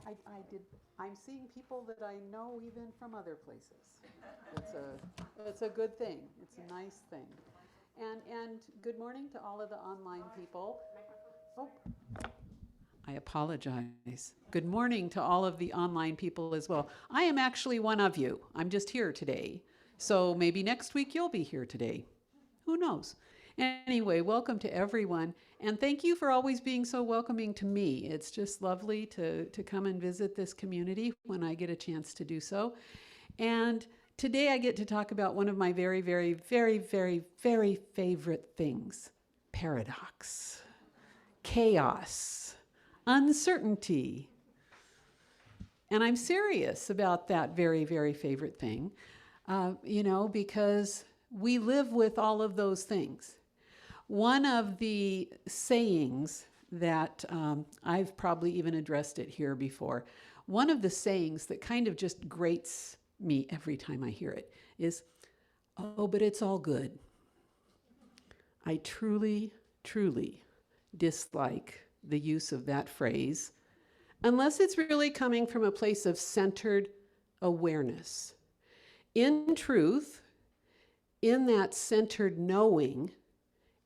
I'm seeing people that I know even from other places. It's a good thing. It's a nice thing. And good morning to all of the online people. Oh, I apologize. Good morning to all of the online people as well. I am actually one of you. I'm just here today. So maybe next week you'll be here today. Who knows? Anyway, welcome to everyone. And thank you for always being so welcoming to me. It's just lovely to come and visit this community when I get a chance to do so. And today I get to talk about one of my very, very, very, very, very favorite things: paradox, chaos, uncertainty. And I'm serious about that very, very favorite thing, because we live with all of those things. One of the sayings that I've probably even addressed it here before, one of the sayings that kind of just grates me every time I hear it is, "Oh, but it's all good." I truly, truly dislike the use of that phrase, unless it's really coming from a place of centered awareness. In truth, in that centered knowing,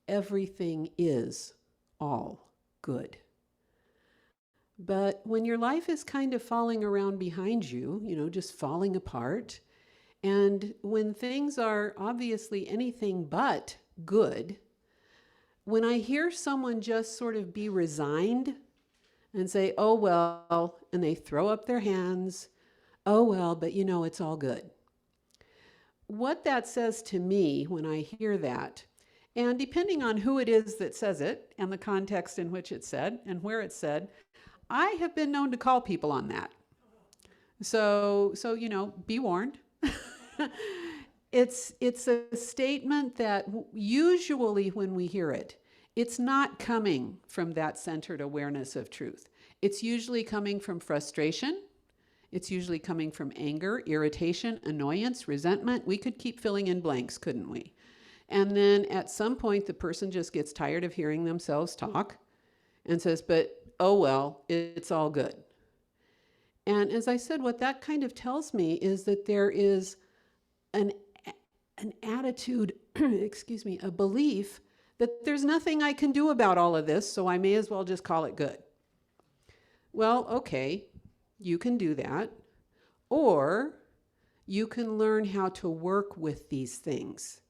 everything is all good. But when your life is kind of falling around behind you, just falling apart, and when things are obviously anything but good, when I hear someone just sort of be resigned and say, "Oh, well," and they throw up their hands, "Oh, well, but it's all good." What that says to me when I hear that, and depending on who it is that says it and the context in which it's said and where it's said, I have been known to call people on that. So be warned. It's a statement that usually when we hear it, it's not coming from that centered awareness of truth. It's usually coming from frustration. It's usually coming from anger, irritation, annoyance, resentment. We could keep filling in blanks, couldn't we? And then at some point, the person just gets tired of hearing themselves talk and says, "But, oh well, it's all good." And as I said, what that kind of tells me is that there is an attitude, a belief that there's nothing I can do about all of this, so I may as well just call it good. Well, okay, you can do that. Or you can learn how to work with these things.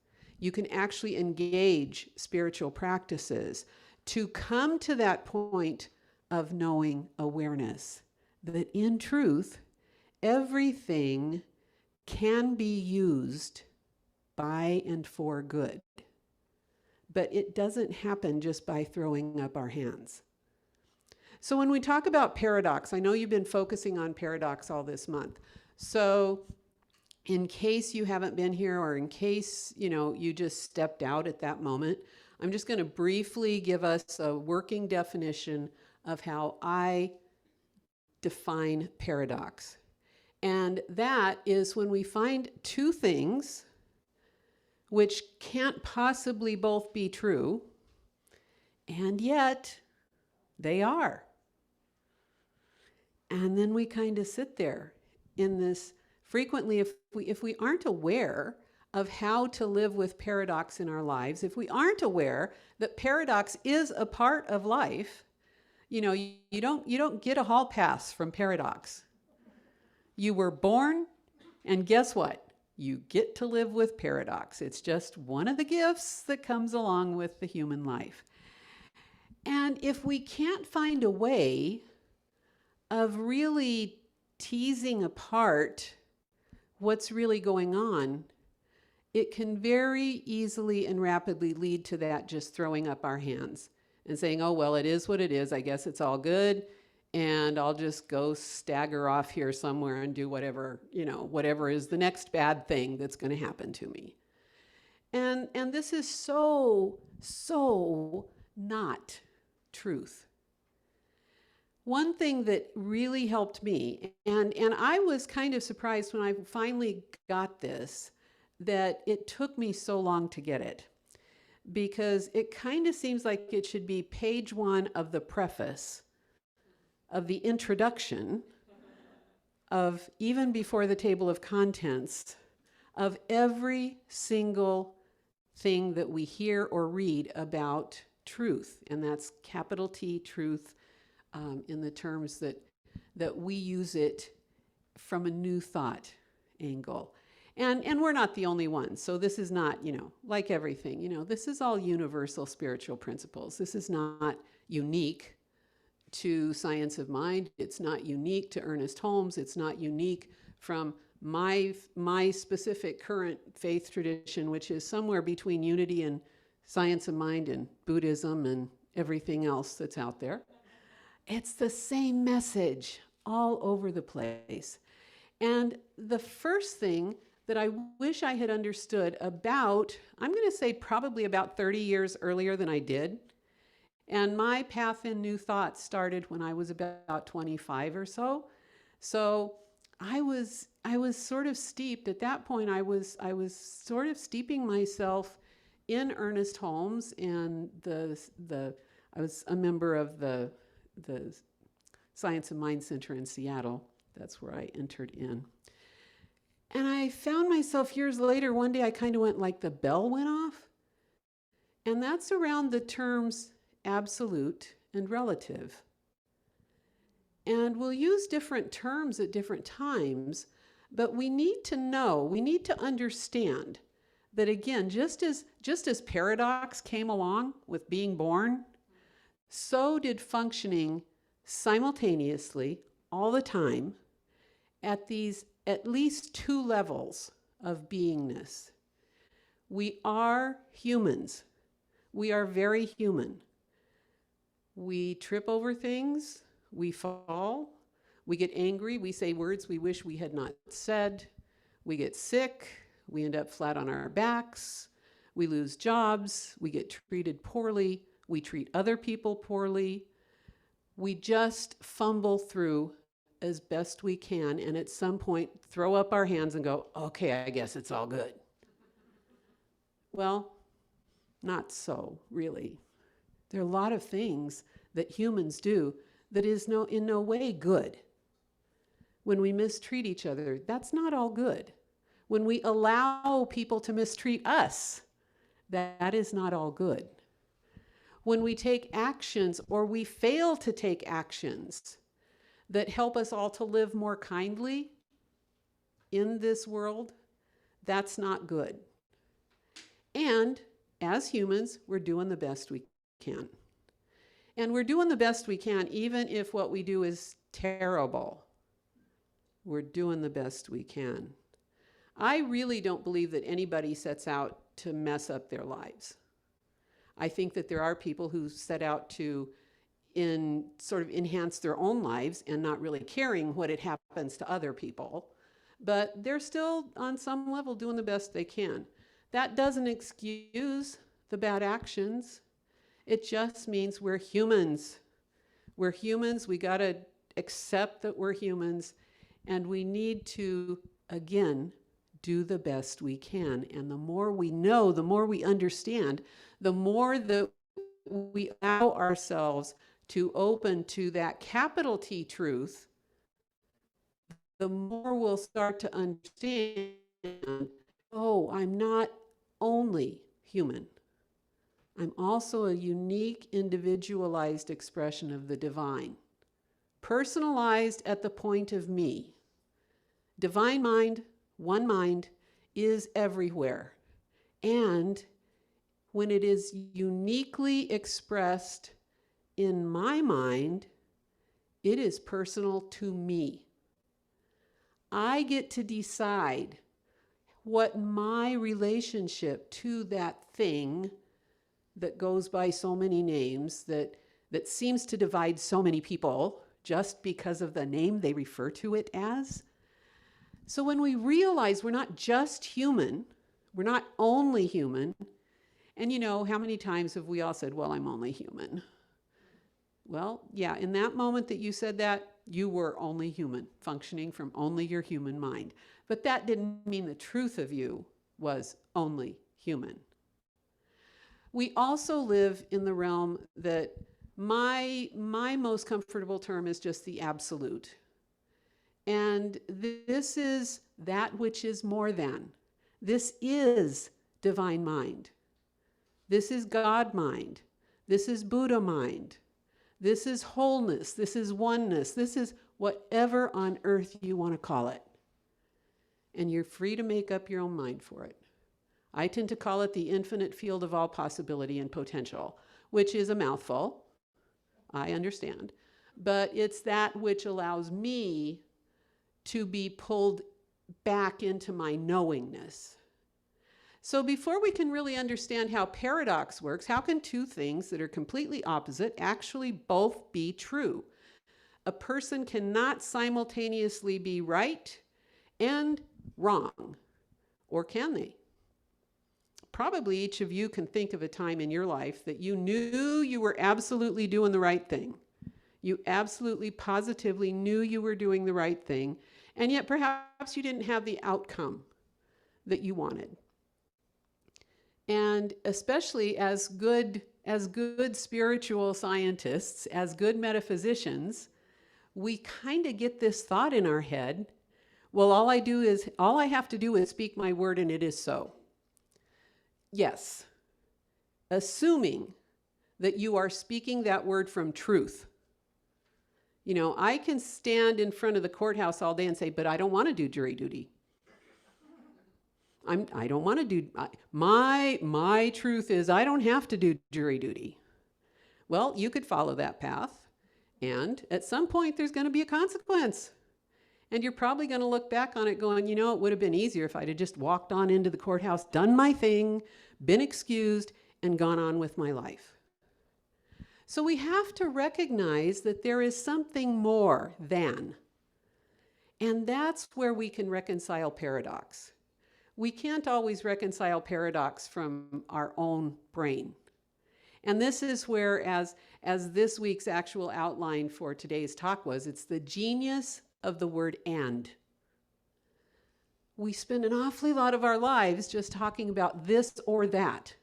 You can actually engage spiritual practices to come to that point of knowing awareness, that in truth, everything can be used by and for good. But it doesn't happen just by throwing up our hands. So when we talk about paradox, I know you've been focusing on paradox all this month. So in case you haven't been here, or in case, you just stepped out at that moment, I'm just going to briefly give us a working definition of how I define paradox. And that is when we find two things which can't possibly both be true, and yet they are. And then we kind of sit there in this. Frequently, if we aren't aware of how to live with paradox in our lives, if we aren't aware that paradox is a part of life, you don't get a hall pass from paradox. You were born, and guess what? You get to live with paradox. It's just one of the gifts that comes along with the human life. And if we can't find a way of really teasing apart what's really going on, it can very easily and rapidly lead to that just throwing up our hands and saying, "Oh, well, it is what it is. I guess it's all good. And I'll just go stagger off here somewhere and do whatever is the next bad thing that's going to happen to me." And this is so not truth. One thing that really helped me, and I was kind of surprised when I finally got this, that it took me so long to get it, because it kind of seems like it should be page 1 of the preface of the introduction of, even before the table of contents, of every single thing that we hear or read about truth. And that's capital T, truth, in the terms that we use it from a new thought angle. And we're not the only ones. So this is not, like everything, this is all universal spiritual principles. This is not unique to science of mind. It's not unique to Ernest Holmes. It's not unique from my specific current faith tradition, which is somewhere between unity and science of mind and Buddhism and everything else that's out there. It's the same message all over the place. And the first thing that I wish I had understood about, I'm going to say probably about 30 years earlier than I did. And my path in New Thought started when I was about 25 or so. So I was sort of steeped at that point. I was sort of steeping myself in Ernest Holmes, and I was a member of the Science of Mind Center in Seattle. That's where I entered in. And I found myself years later, one day I kind of went like the bell went off. And that's around the terms absolute and relative. And we'll use different terms at different times, but we need to understand that, again, just as paradox came along with being born, so did functioning simultaneously all the time at these at least two levels of beingness. We are humans. We are very human. We trip over things, we fall, we get angry, we say words we wish we had not said, we get sick, we end up flat on our backs, we lose jobs, we get treated poorly, we treat other people poorly. We just fumble through as best we can, and at some point throw up our hands and go, okay, I guess it's all good. Well, not so, really. There are a lot of things that humans do that is in no way good. When we mistreat each other, that's not all good. When we allow people to mistreat us, that is not all good. When we take actions or we fail to take actions that help us all to live more kindly in this world, that's not good. And as humans, we're doing the best we can. And we're doing the best we can, even if what we do is terrible. We're doing the best we can. I really don't believe that anybody sets out to mess up their lives. I think that there are people who set out to sort of enhance their own lives and not really caring what it happens to other people. But they're still, on some level, doing the best they can. That doesn't excuse the bad actions. It just means we're humans. We're humans. We got to accept that we're humans. And we need to, again, do the best we can. And the more we know, the more we understand, the more that we allow ourselves to open to that capital T truth, the more we'll start to understand, oh, I'm not only human. I'm also a unique, individualized expression of the divine, personalized at the point of me. Divine mind, one mind, is everywhere. And when it is uniquely expressed in my mind, it is personal to me. I get to decide what my relationship to that thing that goes by so many names, that seems to divide so many people just because of the name they refer to it as. So when we realize we're not just human, we're not only human, and how many times have we all said, well, I'm only human? Well, yeah, in that moment that you said that, you were only human, functioning from only your human mind. But that didn't mean the truth of you was only human. We also live in the realm that my most comfortable term is just the absolute. And this is that which is more than. This is divine mind. This is God mind. This is Buddha mind. This is wholeness. This is oneness. This is whatever on earth you want to call it. And you're free to make up your own mind for it. I tend to call it the infinite field of all possibility and potential, which is a mouthful. I understand. But it's that which allows me to be pulled back into my knowingness. So before we can really understand how paradox works, how can two things that are completely opposite actually both be true? A person cannot simultaneously be right and wrong, or can they? Probably each of you can think of a time in your life that you knew you were absolutely doing the right thing. You absolutely positively knew you were doing the right thing, and yet perhaps you didn't have the outcome that you wanted. And especially as good spiritual scientists, as good metaphysicians, we kind of get this thought in our head, well, all I have to do is speak my word and it is so. Yes, assuming that you are speaking that word from truth. You know, I can stand in front of the courthouse all day and say, but I don't want to do jury duty. I don't want to do, my truth is I don't have to do jury duty. Well, you could follow that path, and at some point there's going to be a consequence. And you're probably going to look back on it going, you know, it would have been easier if I'd have just walked on into the courthouse, done my thing, been excused, and gone on with my life. So we have to recognize that there is something more than. And that's where we can reconcile paradox. We can't always reconcile paradox from our own brain. And this is where, as this week's actual outline for today's talk was, it's the genius of the word and. We spend an awfully lot of our lives just talking about this or that,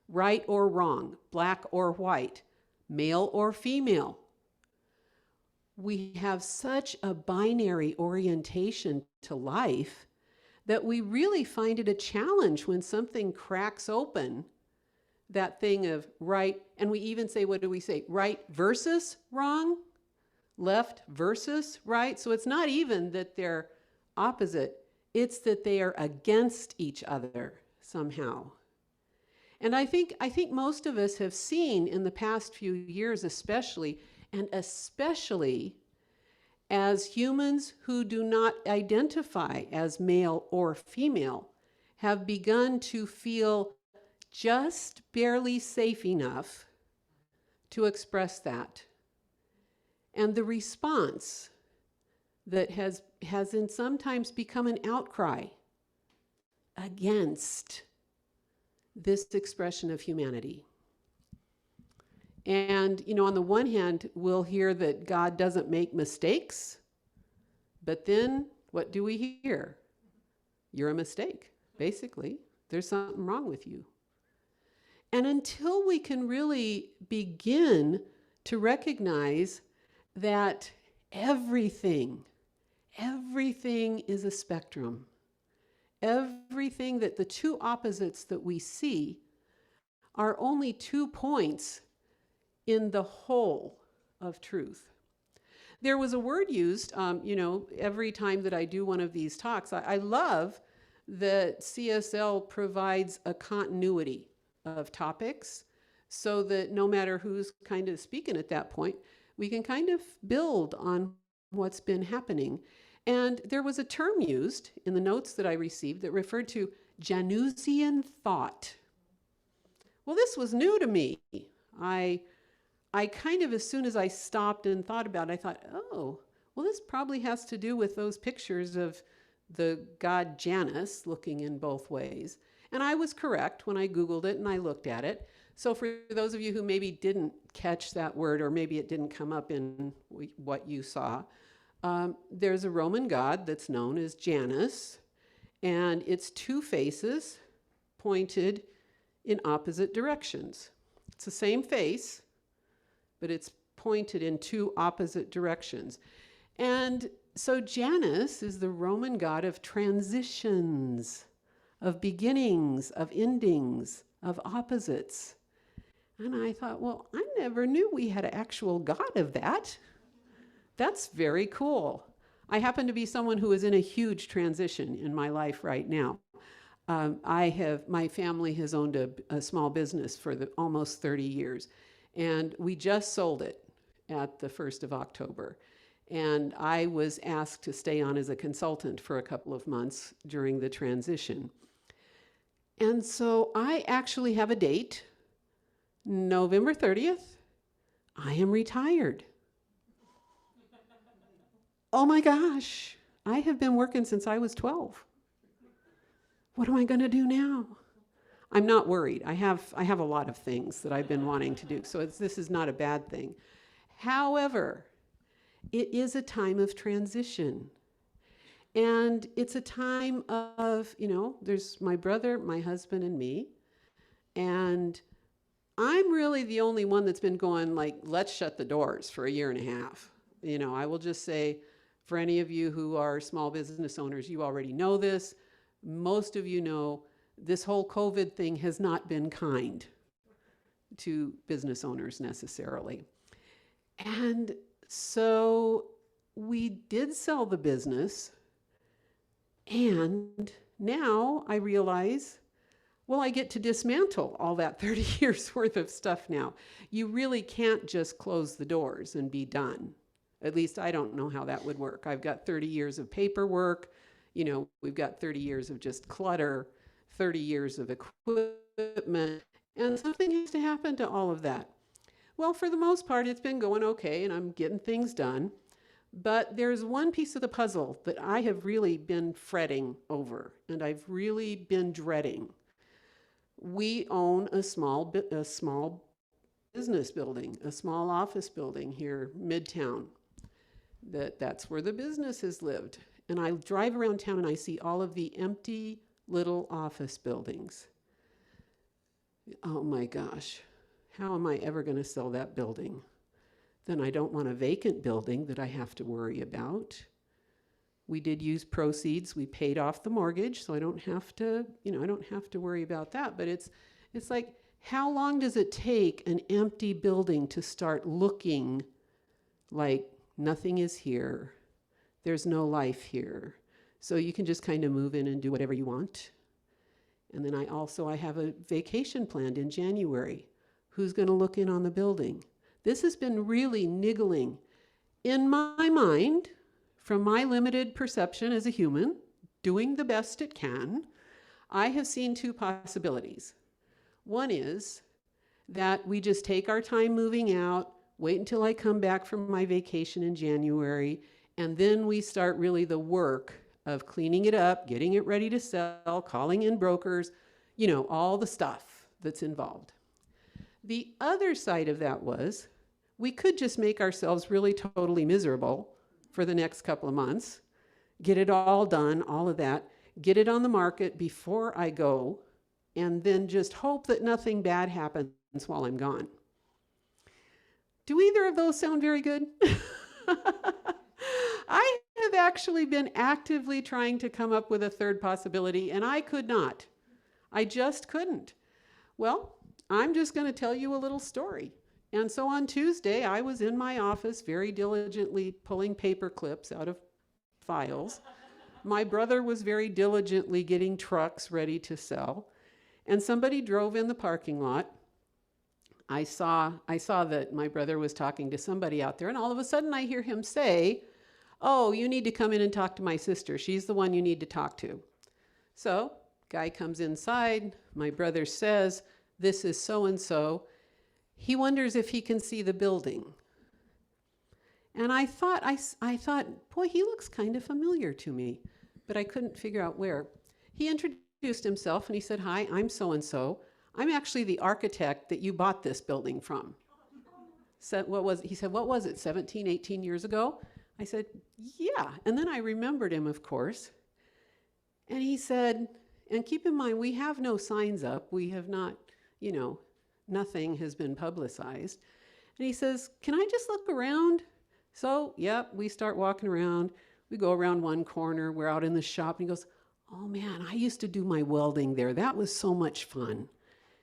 right or wrong, black or white, male or female. We have such a binary orientation to life that we really find it a challenge when something cracks open that thing of right, and we even say, what do we say? Right versus wrong, left versus right. So it's not even that they're opposite, it's that they are against each other somehow. And I think most of us have seen in the past few years especially as humans who do not identify as male or female have begun to feel just barely safe enough to express that. And the response that has sometimes become an outcry against this expression of humanity. And, you know, on the one hand, we'll hear that God doesn't make mistakes, but then what do we hear? You're a mistake, basically. There's something wrong with you. And until we can really begin to recognize that everything is a spectrum, everything that the two opposites that we see are only 2 points in the whole of truth. There was a word used, every time that I do one of these talks. I love that CSL provides a continuity of topics so that no matter who's kind of speaking at that point, we can kind of build on what's been happening. And there was a term used in the notes that I received that referred to Janusian thought. Well, this was new to me. I kind of, as soon as I stopped and thought about it, I thought, oh, well, this probably has to do with those pictures of the god Janus looking in both ways. And I was correct when I Googled it and I looked at it. So for those of you who maybe didn't catch that word, or maybe it didn't come up in what you saw, there's a Roman god that's known as Janus, and it's 2 faces pointed in opposite directions. It's the same face, but it's pointed in 2 opposite directions. And So Janus is the Roman god of transitions, of beginnings, of endings, of opposites. And I thought, well, I never knew we had an actual god of that. That's very cool. I happen to be someone who is in a huge transition in my life right now. My family has owned a small business for almost 30 years, and we just sold it at the 1st of October. And I was asked to stay on as a consultant for a couple of months during the transition. And so I actually have a date, November 30th. I am retired. Oh my gosh, I have been working since I was 12. What am I going to do now? I'm not worried. I have a lot of things that I've been wanting to do, so this is not a bad thing. However, it is a time of transition. And it's a time of, there's my brother, my husband, and me. And I'm really the only one that's been going like, let's shut the doors for a year and a half. I will just say, for any of you who are small business owners, you already know this. Most of you know this whole COVID thing has not been kind to business owners necessarily. And so we did sell the business, and now I realize, well, I get to dismantle all that 30 years worth of stuff now. You really can't just close the doors and be done. At least I don't know how that would work. I've got 30 years of paperwork. We've got 30 years of just clutter, 30 years of equipment, and something has to happen to all of that. Well, for the most part, it's been going okay, and I'm getting things done. But there's one piece of the puzzle that I have really been fretting over, and I've really been dreading. We own a small business building, a small office building here, Midtown. That's where the businesses lived. And I drive around town and I see all of the empty little office buildings. Oh my gosh, how am I ever going to sell that building? Then I don't want a vacant building that I have to worry about. We did use proceeds. We paid off the mortgage, so I don't have to, worry about that. But it's like, how long does it take an empty building to start looking like nothing is here? There's no life here. So you can just kind of move in and do whatever you want. And then I have a vacation planned in January. Who's going to look in on the building? This has been really niggling in my mind, from my limited perception as a human, doing the best it can. I have seen two possibilities. One is that we just take our time moving out, wait until I come back from my vacation in January, and then we start really the work of cleaning it up, getting it ready to sell, calling in brokers, all the stuff that's involved. The other side of that was, we could just make ourselves really totally miserable for the next couple of months, get it all done, all of that, get it on the market before I go, and then just hope that nothing bad happens while I'm gone. Do either of those sound very good? I have actually been actively trying to come up with a third possibility, and I could not. I just couldn't. Well, I'm just going to tell you a little story. And so on Tuesday, I was in my office very diligently pulling paper clips out of files. My brother was very diligently getting trucks ready to sell. And somebody drove in the parking lot. I saw that my brother was talking to somebody out there, and all of a sudden I hear him say, "Oh, you need to come in and talk to my sister. She's the one you need to talk to." So, guy comes inside. My brother says, "This is so-and-so." He wonders if he can see the building. And I thought, boy, he looks kind of familiar to me, but I couldn't figure out where. He introduced himself and he said, "Hi, I'm so-and-so. I'm actually the architect that you bought this building from." He said, "What was it, 17, 18 years ago?" I said, "Yeah." And then I remembered him, of course. And he said, and keep in mind, we have no signs up. We have not, nothing has been publicized. And he says, "Can I just look around?" So, we start walking around. We go around one corner, we're out in the shop, and he goes, oh man, I used to do my welding there. That was so much fun.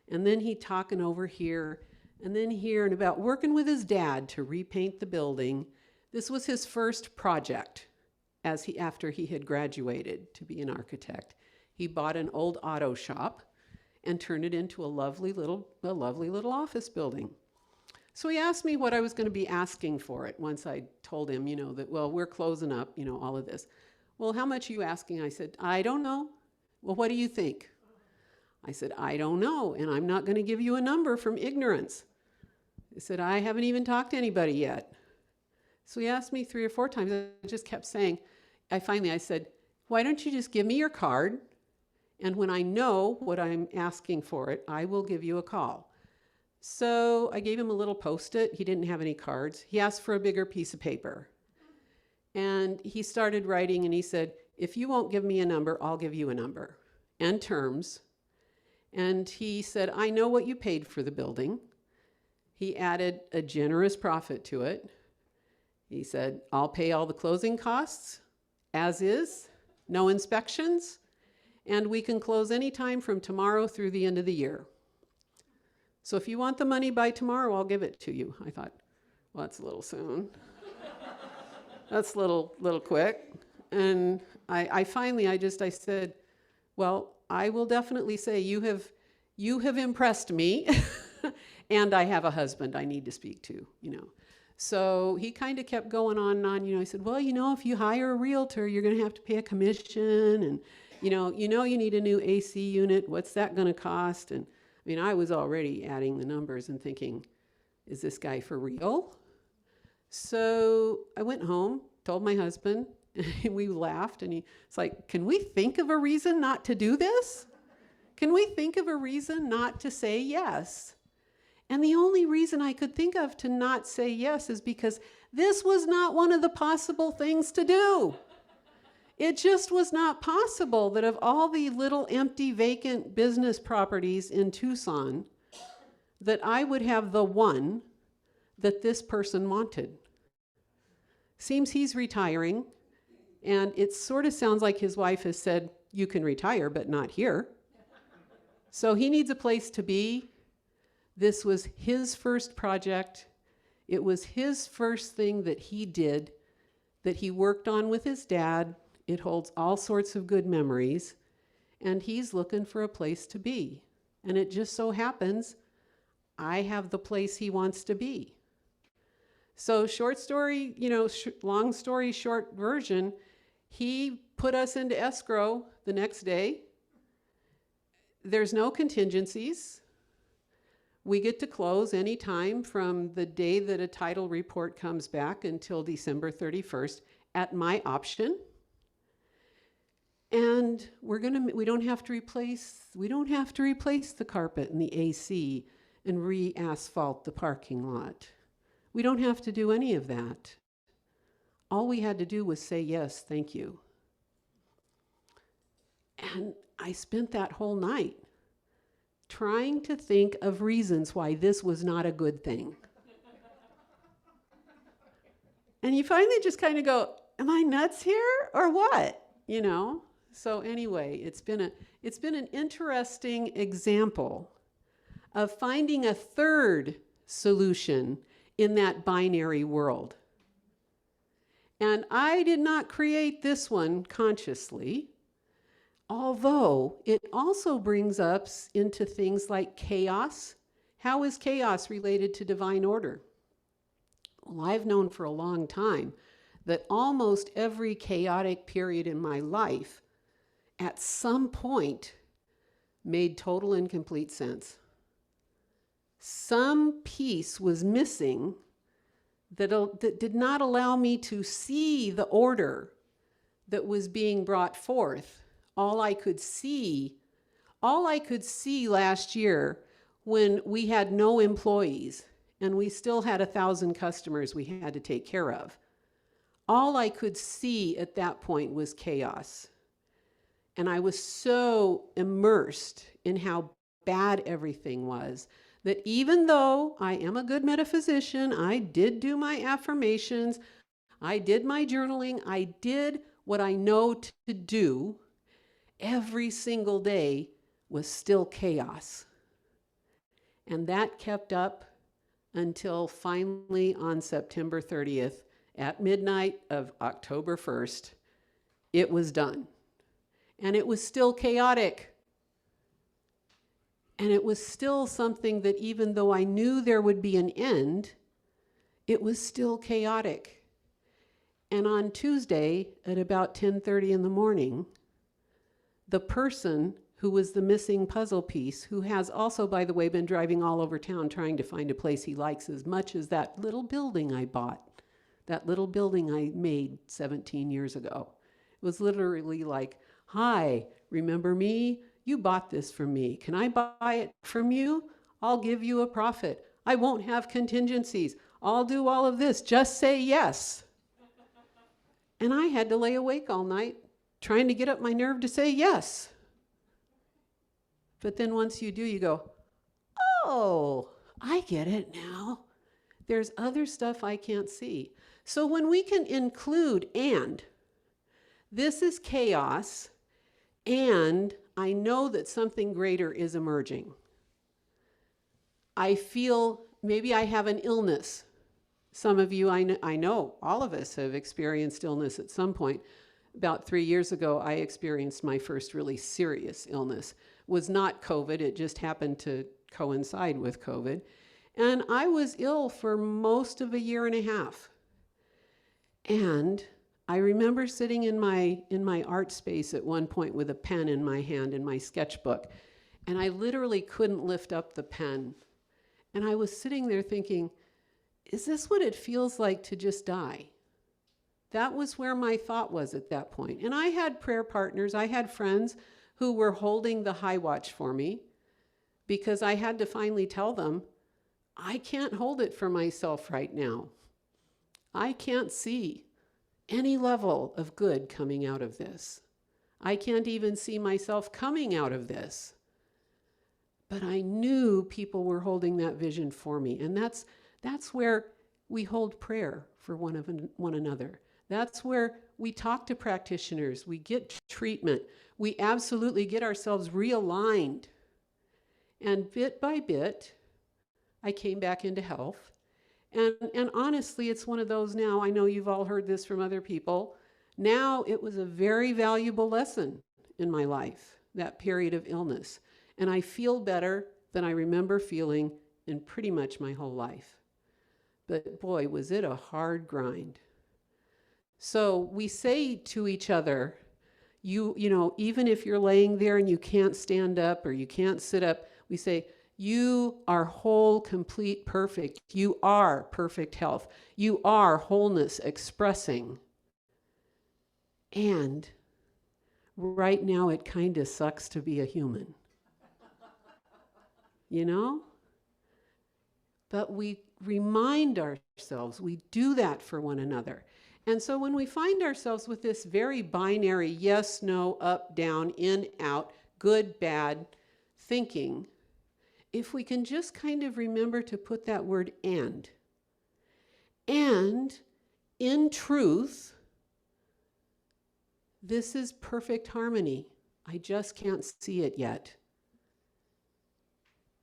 And then he talking over here, and then here, and about working with his dad to repaint the building. This was his first project after he had graduated to be an architect. He bought an old auto shop and turned it into a lovely little office building. So he asked me what I was going to be asking for it once I told him, that, well, we're closing up, all of this. Well, how much are you asking? I said, I don't know. Well, what do you think? I said, I don't know, and I'm not going to give you a number from ignorance. He said, I haven't even talked to anybody yet. So he asked me 3 or 4 times. I just kept saying, I said, why don't you just give me your card? And when I know what I'm asking for it, I will give you a call. So I gave him a little Post-it. He didn't have any cards. He asked for a bigger piece of paper. And he started writing, and he said, if you won't give me a number, I'll give you a number and terms. And he said, I know what you paid for the building. He added a generous profit to it. He said, I'll pay all the closing costs, as is, no inspections, and we can close any time from tomorrow through the end of the year. So if you want the money by tomorrow, I'll give it to you. I thought, well, that's a little soon. That's a little quick. And I said, well, I will definitely say you have impressed me, and I have a husband I need to speak to, So he kind of kept going on and on. I said, well, if you hire a realtor, you're going to have to pay a commission, and you need a new AC unit. What's that going to cost? And I was already adding the numbers and thinking, is this guy for real? So I went home, told my husband, and we laughed, and it's like, can we think of a reason not to do this? Can we think of a reason not to say yes? And the only reason I could think of to not say yes is because this was not one of the possible things to do. It just was not possible that of all the little empty vacant business properties in Tucson, that I would have the one that this person wanted. Seems he's retiring, and it sort of sounds like his wife has said, you can retire, but not here. So he needs a place to be. This was his first project. It was his first thing that he did, that he worked on with his dad. It holds all sorts of good memories, and he's looking for a place to be. And it just so happens I have the place he wants to be. So short story, long story short version, he put us into escrow the next day. There's no contingencies. We get to close any time from the day that a title report comes back until December 31st at my option. And we don't have to replace the carpet and the AC and re-asphalt the parking lot. We don't have to do any of that. All we had to do was say yes, thank you. And I spent that whole night trying to think of reasons why this was not a good thing. And you finally just kind of go, am I nuts here or what? So anyway, it's been an interesting example of finding a third solution in that binary world. And I did not create this one consciously, although it also brings us into things like chaos. How is chaos related to divine order? Well, I've known for a long time that almost every chaotic period in my life at some point made total and complete sense. Some piece was missing that did not allow me to see the order that was being brought forth. All I could see last year when we had no employees and we still had 1,000 customers we had to take care of. All I could see at that point was chaos. And I was so immersed in how bad everything was that even though I am a good metaphysician, I did do my affirmations, I did my journaling. I did what I know to do. Every single day was still chaos. And that kept up until finally on September 30th at midnight of October 1st, it was done. And it was still chaotic. And it was still something that even though I knew there would be an end, it was still chaotic. And on Tuesday at about 10:30 in the morning, the person who was the missing puzzle piece, who has also, by the way, been driving all over town trying to find a place he likes as much as that little building I bought, that little building I made 17 years ago. It was literally like, hi, remember me? You bought this from me. Can I buy it from you? I'll give you a profit. I won't have contingencies. I'll do all of this. Just say yes. And I had to lay awake all night trying to get up my nerve to say yes. But then once you do, you go, oh, I get it now. There's other stuff I can't see. So when we can include and, this is chaos, and I know that something greater is emerging. I feel maybe I have an illness. Some of you, I know, all of us have experienced illness at some point. About 3 years ago, I experienced my first really serious illness. It was not COVID, it just happened to coincide with COVID. And I was ill for most of a year and a half. And I remember sitting in my art space at one point with a pen in my hand in my sketchbook, and I literally couldn't lift up the pen. And I was sitting there thinking, is this what it feels like to just die? That was where my thought was at that point. And I had prayer partners, I had friends who were holding the high watch for me because I had to finally tell them, I can't hold it for myself right now. I can't see any level of good coming out of this. I can't even see myself coming out of this. But I knew people were holding that vision for me. And that's where we hold prayer for one another. That's where we talk to practitioners. We get treatment. We absolutely get ourselves realigned. And bit by bit, I came back into health. And honestly, it's one of those now, I know you've all heard this from other people. Now it was a very valuable lesson in my life, that period of illness. And I feel better than I remember feeling in pretty much my whole life. But boy, was it a hard grind. So we say to each other, you know, even if you're laying there and you can't stand up or you can't sit up, we say, you are whole, complete, perfect. You are perfect health. You are wholeness expressing. And right now it kind of sucks to be a human. You know? But we remind ourselves, we do that for one another. And so when we find ourselves with this very binary yes, no, up, down, in, out, good, bad thinking, if we can just kind of remember to put that word and in truth, this is perfect harmony. I just can't see it yet.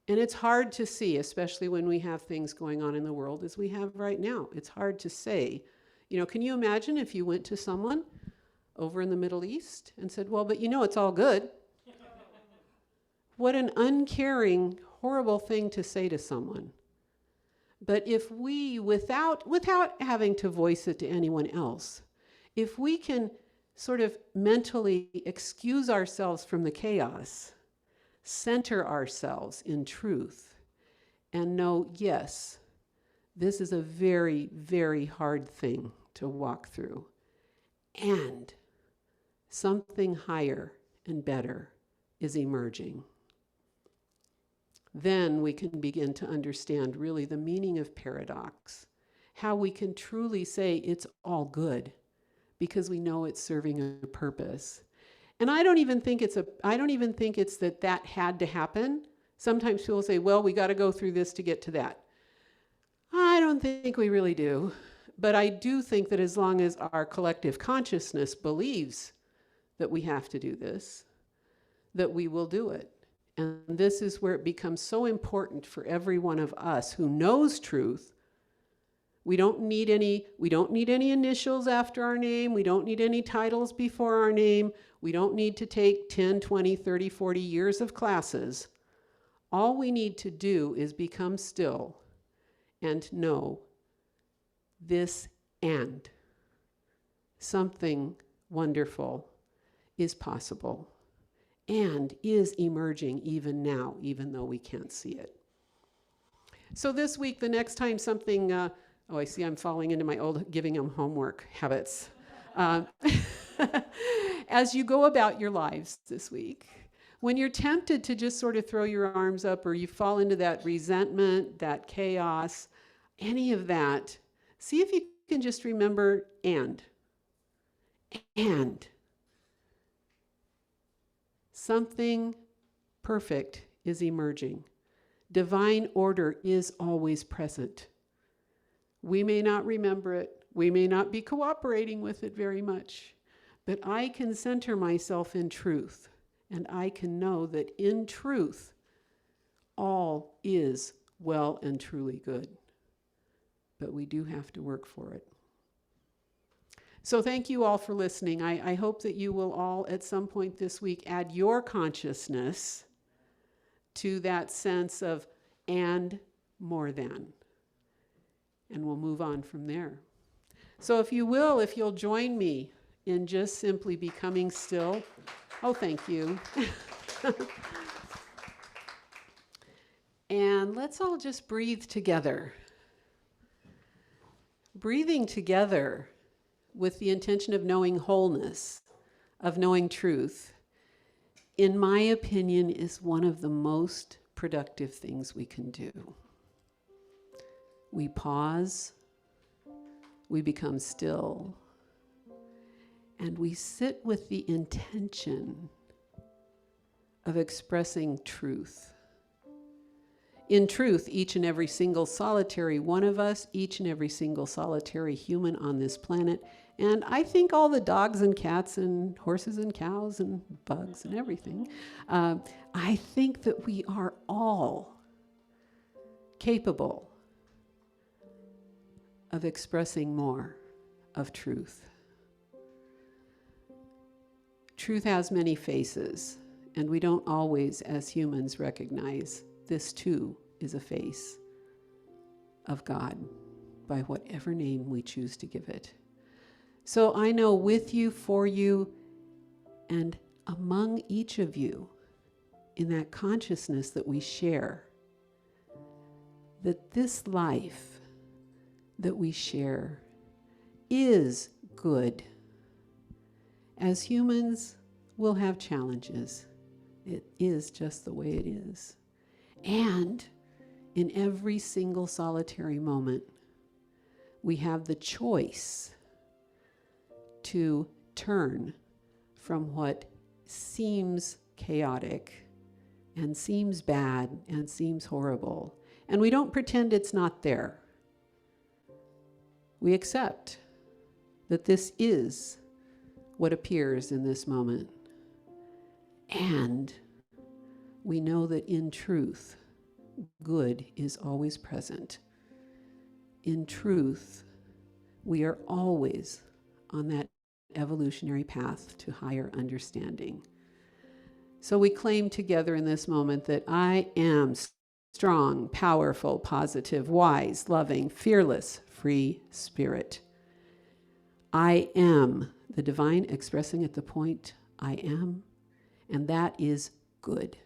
And it's hard to see, especially when we have things going on in the world as we have right now. It's hard to say. You know, can you imagine if you went to someone over in the Middle East and said, well, but you know, it's all good. What an uncaring, horrible thing to say to someone. But if we, without having to voice it to anyone else, if we can sort of mentally excuse ourselves from the chaos, center ourselves in truth, and know, yes, this is a very, very hard thing to walk through. And something higher and better is emerging. Then we can begin to understand really the meaning of paradox, how we can truly say it's all good because we know it's serving a purpose. And I don't even think it's that had to happen. Sometimes people say, well, we got to go through this to get to that. I don't think we really do. But I do think that as long as our collective consciousness believes that we have to do this, that we will do it. And this is where it becomes so important for every one of us who knows truth. We don't need any initials after our name. We don't need any titles before our name. We don't need to take 10, 20, 30, 40 years of classes. All we need to do is become still and know this, and something wonderful is possible and is emerging even now, even though we can't see it. So this week, the next time something, I see I'm falling into my old giving them homework habits. As you go about your lives this week, when you're tempted to just sort of throw your arms up, or you fall into that resentment, that chaos, any of that, see if you can just remember and something perfect is emerging. Divine order is always present. We may not remember it. We may not be cooperating with it very much, but I can center myself in truth, and I can know that in truth, all is well and truly good. But we do have to work for it. So thank you all for listening. I hope that you will all at some point this week add your consciousness to that sense of and more than. And we'll move on from there. So if you'll join me in just simply becoming still. Oh, thank you. And let's all just breathe together. Breathing together with the intention of knowing wholeness, of knowing truth, in my opinion, is one of the most productive things we can do. We pause, we become still, and we sit with the intention of expressing truth. In truth, each and every single solitary one of us, each and every single solitary human on this planet, and I think all the dogs and cats and horses and cows and bugs and everything, I think that we are all capable of expressing more of truth. Truth has many faces, and we don't always, as humans, recognize this too is a face of God, by whatever name we choose to give it. So I know with you, for you, and among each of you, in that consciousness that we share, that this life that we share is good. As humans, we'll have challenges. It is just the way it is. And in every single solitary moment, we have the choice to turn from what seems chaotic and seems bad and seems horrible. And we don't pretend it's not there. We accept that this is what appears in this moment. And we know that in truth, good is always present. In truth, we are always on that evolutionary path to higher understanding. So we claim together in this moment that I am strong, powerful, positive, wise, loving, fearless, free spirit. I am the divine expressing at the point I am, and that is good.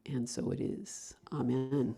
And so it is. Amen.